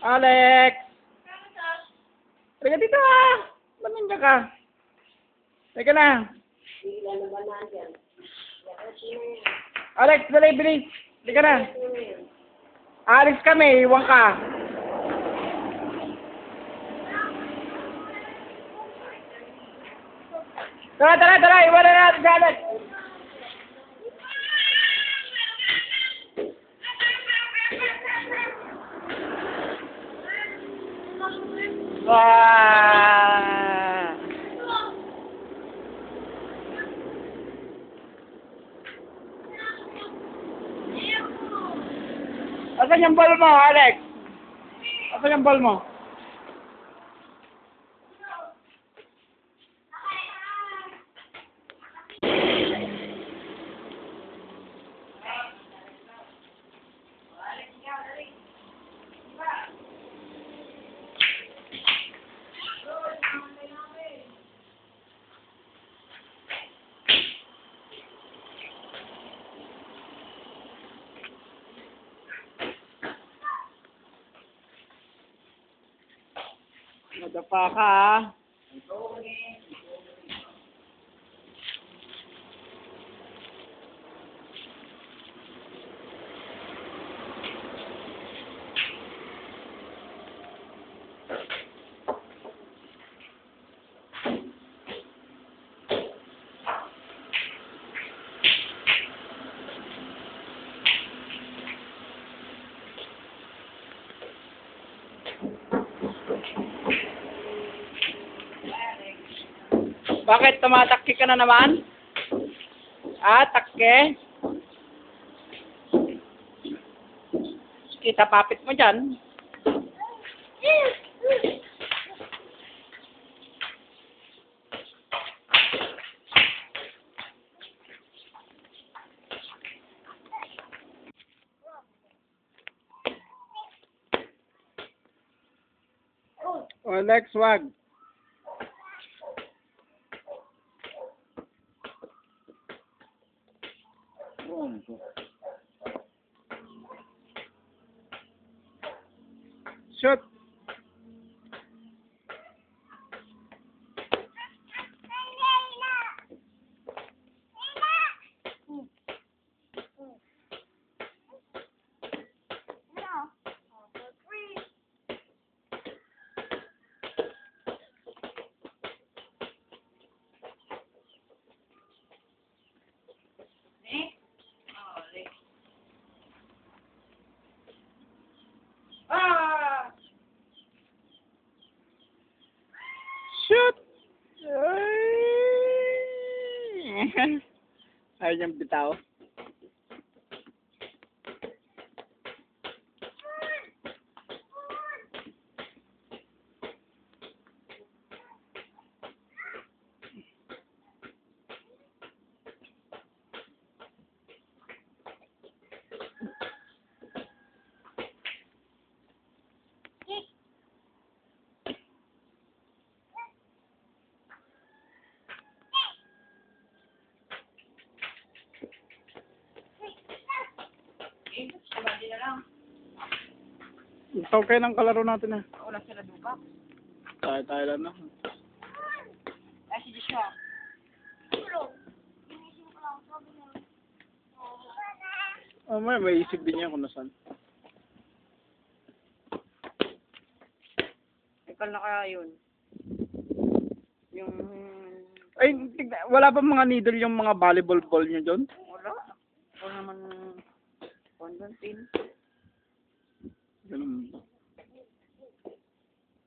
Alex! Teka dito ah! Lamin ka. Teka na. Alex, dali, bilis. Teka na. Alex kami, iwan ka. Tara, iwan na natin si Alex. Wow! Asan yung ball mo, Alex? Asan yung ball mo? Madapa ka ah. Bakit tumatakki ka na naman? Ah, takke? Kita papit mo dyan. O, Alex, wag. Shoot. Shoot! Ay! Ayaw niyang bitaw. Tawag kayo ng kalaro natin eh. Wala sila duba. Tayo lang na. Ay, si Joshua. Oh, may isip din niya kung nasan. Ikaw na kaya yun. Yung... Ay, wala pa mga needle yung mga volleyball ball niyo doon? Wala. Wala naman... Condon pin. Ganun ba?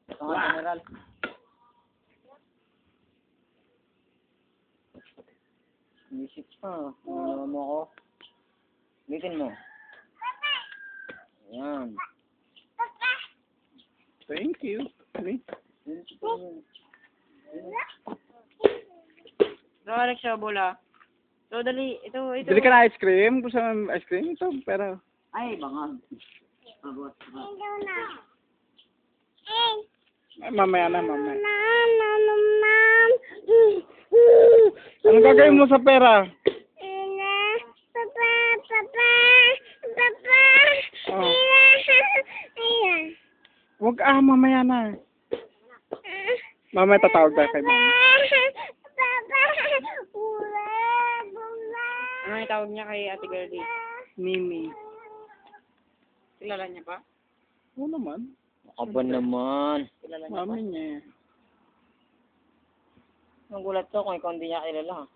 Ito nga, General. Isip pa. Ano mo ako? Bitin mo. Ayan. Thank you. Ano? So, Alex, bola. So, dali. Ito. Bili ka na ice cream? Gusto mo ice cream? Ito, pero... Ay, bangag. Ay, mamaya na. Ano gagawin mo sa pera? Papa. Oh. Huwag mamaya na. Mamaya tatawag tayo kay mama. Ano yung tawag niya kay Ate Gertie? Mimi. Kilala niya pa? Oo naman. Aba naman. Kilala niya pa? Mami niya. Ang gulat ko kung ikaw hindi niya kilala.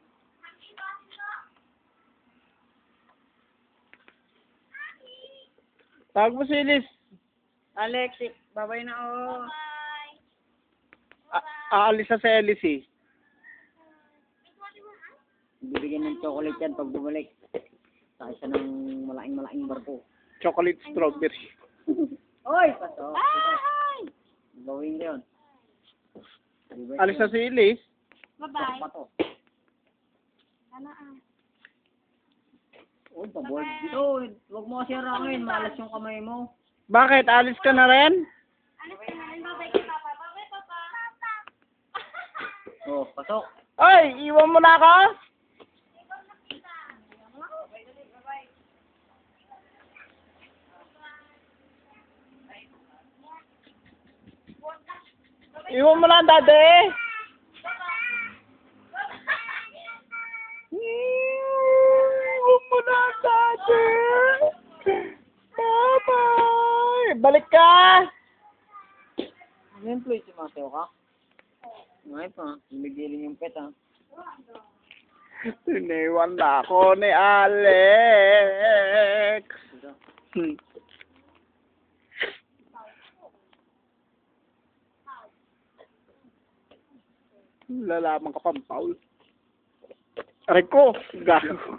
Tawag mo si Elise. Alex, babay na oh. Aalis na si Elise eh. Bibigyan ng chocolate yan pag bumalik. Sa isa ng malaking barko. Chocolate strawberry. Oy, pasok. Gawin niyo yun. Alis na si Elise. Bye-bye. Pato. Uy, paboard. Dito, huwag mo kasi harangin. Malas yung kamay mo. Bakit? Alis ka na rin? Oh, pasok. Oy, iwan mo na ako? Iwan mo na, Daddy. Iwan mo na, Daddy. Bye-bye. Balik ka. Ano yung plate si Mateo ka? Ngay pa, bigilin yung pet ha. Iniwan na ako ni Alex. Hmm. Lalaman ka pang Paul. Aray ko, gago.